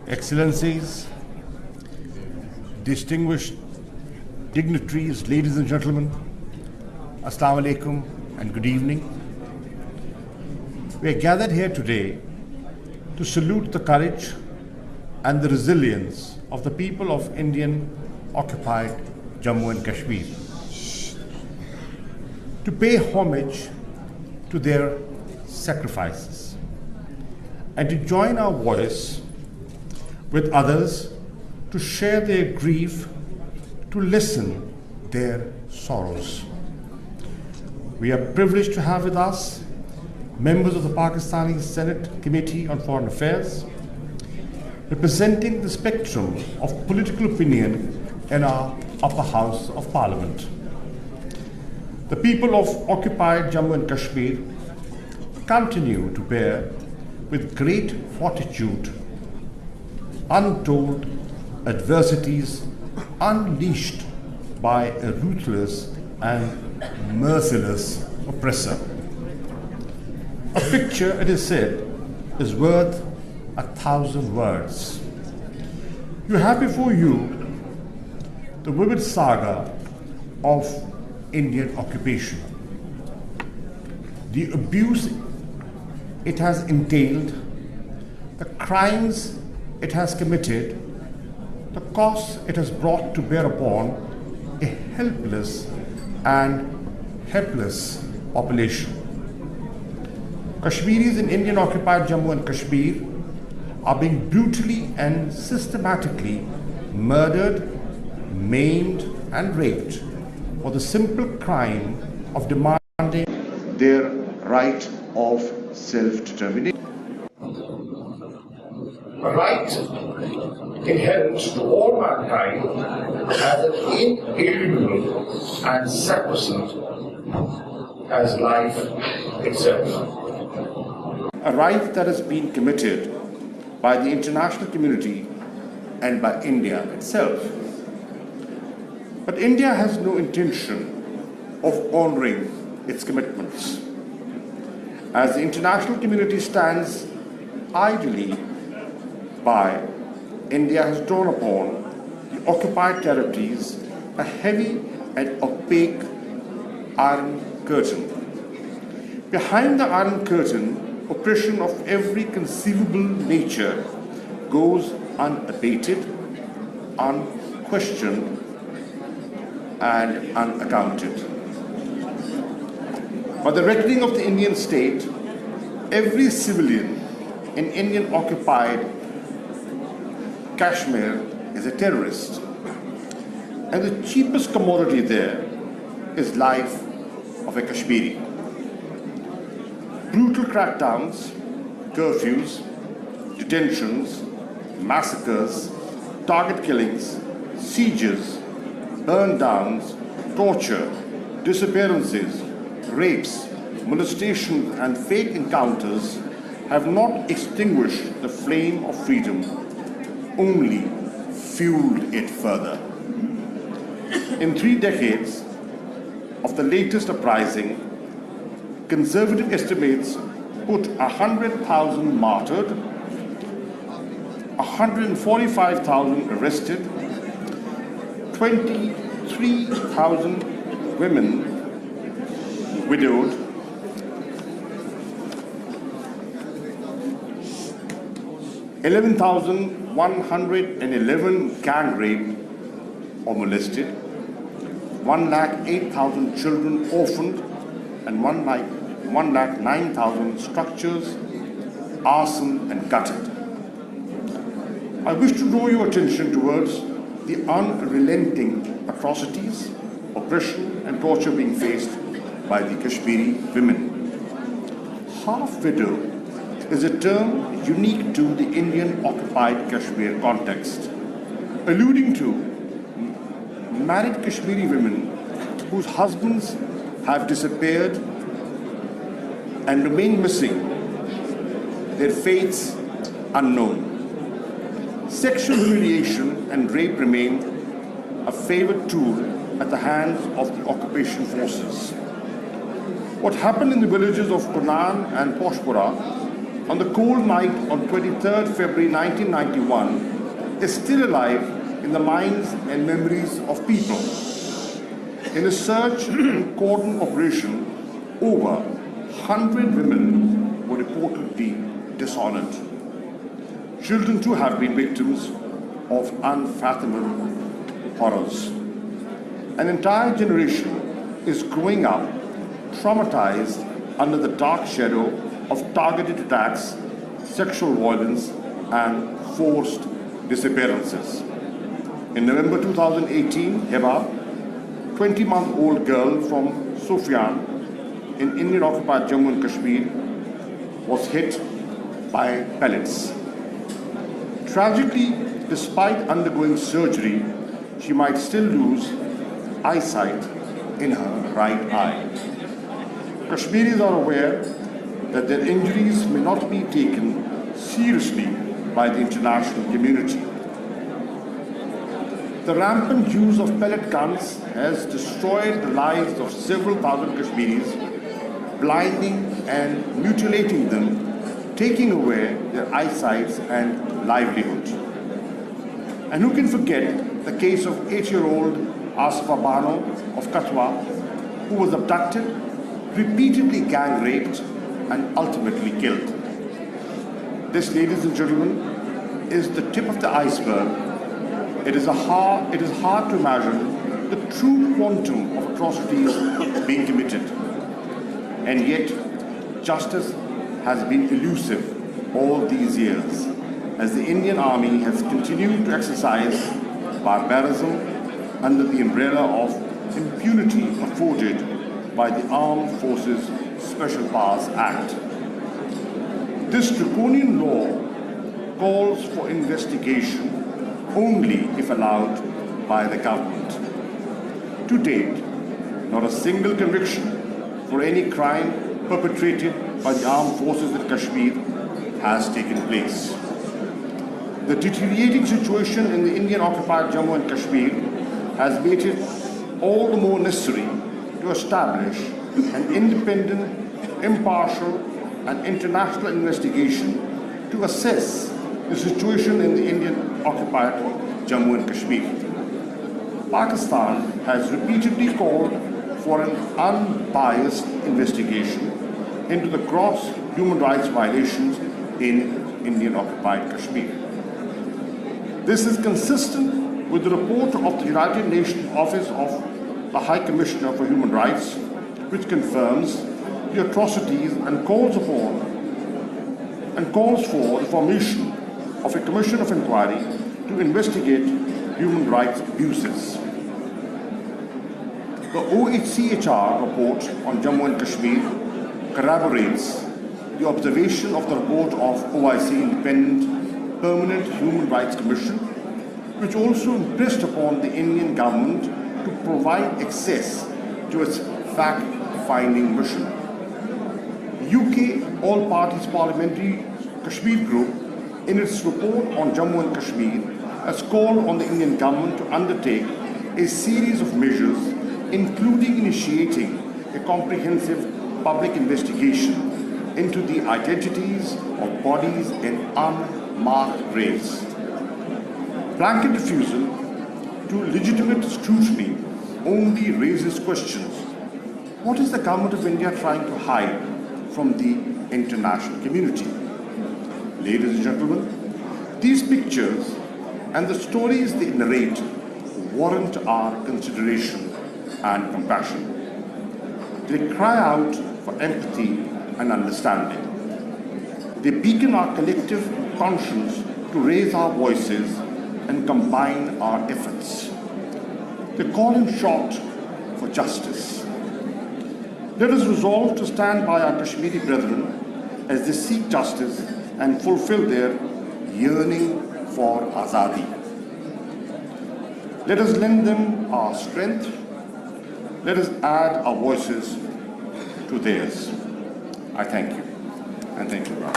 Excellencies, distinguished dignitaries, ladies and gentlemen, Assalamu alaikum and good evening. We are gathered here today to salute the courage and the resilience of the people of Indian occupied Jammu and Kashmir, to pay homage to their sacrifices and to join our voice with others to share their grief, to listen their sorrows. We are privileged to have with us members of the Pakistani Senate Committee on Foreign Affairs, representing the spectrum of political opinion in our upper house of Parliament. The people of occupied Jammu and Kashmir continue to bear with great fortitude untold adversities unleashed by a ruthless and merciless oppressor. A picture, it is said, is worth 1,000 words. You have before you the vivid saga of Indian occupation, the abuse it has entailed, the crimes it has committed, the costs it has brought to bear upon a helpless and helpless population. Kashmiris in Indian occupied Jammu and Kashmir are being brutally and systematically murdered, maimed and raped for the simple crime of demanding their right of self-determination. A right inherent to all mankind as an inalienable and sacrosanct as life itself. A right that has been committed by the international community and by India itself. But India has no intention of honoring its commitments. As the international community stands idly by, India has drawn upon the occupied territories a heavy and opaque iron curtain. Behind the iron curtain, oppression of every conceivable nature goes unabated, unquestioned, and unaccounted. By the reckoning of the Indian state, every civilian in Indian occupied Kashmir is a terrorist. And the cheapest commodity there is life of a Kashmiri. Brutal crackdowns, curfews, detentions, massacres, target killings, sieges, burn downs, torture, disappearances, rapes, molestations and fake encounters have not extinguished the flame of freedom, only fueled it further. In 3 decades of the latest uprising, conservative estimates put 100,000 martyred, 145,000 arrested, 23,000 women widowed, 11,111 gang raped or molested, 108,000 children orphaned, and 109,000 structures arson and gutted. I wish to draw your attention towards the unrelenting atrocities, oppression and torture being faced by the Kashmiri women. Half-widow is a term unique to the Indian occupied Kashmir context, alluding to married Kashmiri women whose husbands have disappeared and remain missing, their fates unknown. Sexual humiliation and rape remain a favored tool at the hands of the occupation forces. What happened in the villages of Kunan and Poshpura on the cold night on 23rd February 1991 is still alive in the minds and memories of people. In a search and cordon operation, over 100 women were reportedly dishonored. Children too have been victims of unfathomable horrors. An entire generation is growing up traumatized under the dark shadow of targeted attacks, sexual violence, and forced disappearances. In November 2018, Heba, 20-month-old girl from Sofian in Indian-occupied Jammu and Kashmir, was hit by pellets. Tragically, despite undergoing surgery, she might still lose eyesight in her right eye. Kashmiris are aware that their injuries may not be taken seriously by the international community. The rampant use of pellet guns has destroyed the lives of several thousand Kashmiris, blinding and mutilating them, taking away their eyesight and livelihood. And who can forget the case of 8-year-old Asfa Bano of Katwa, who was abducted, repeatedly gang raped, and ultimately killed. This, ladies and gentlemen, is the tip of the iceberg. It is hard to imagine the true quantum of atrocities being committed. And yet, justice has been elusive all these years, as the Indian Army has continued to exercise barbarism under the umbrella of impunity afforded by the Armed Forces Special Powers Act. This draconian law calls for investigation only if allowed by the government. To date, not a single conviction for any crime perpetrated by the armed forces in Kashmir has taken place. The deteriorating situation in the Indian-occupied Jammu and Kashmir has made it all the more necessary to establish an independent, impartial, and international investigation to assess the situation in the Indian-occupied Jammu and Kashmir. Pakistan has repeatedly called for an unbiased investigation into the gross human rights violations in Indian-occupied Kashmir. This is consistent with the report of the United Nations Office of the High Commissioner for Human Rights, which confirms the atrocities and calls for the formation of a commission of inquiry to investigate human rights abuses. The OHCHR report on Jammu and Kashmir corroborates the observation of the report of OIC Independent Permanent Human Rights Commission, which also impressed upon the Indian government to provide access to its fact-finding mission. UK All Parties Parliamentary Kashmir Group, in its report on Jammu and Kashmir, has called on the Indian government to undertake a series of measures, including initiating a comprehensive public investigation into the identities of bodies in unmarked graves. Blanket refusal to legitimate scrutiny only raises questions. What is the government of India trying to hide from the international community? Ladies and gentlemen, these pictures and the stories they narrate warrant our consideration and compassion. They cry out for empathy and understanding. They beacon our collective conscience to raise our voices and combine our efforts. They call in short for justice. Let us resolve to stand by our Kashmiri brethren as they seek justice and fulfill their yearning for Azadi. Let us lend them our strength. Let us add our voices to theirs. I thank you, and thank you, Ram.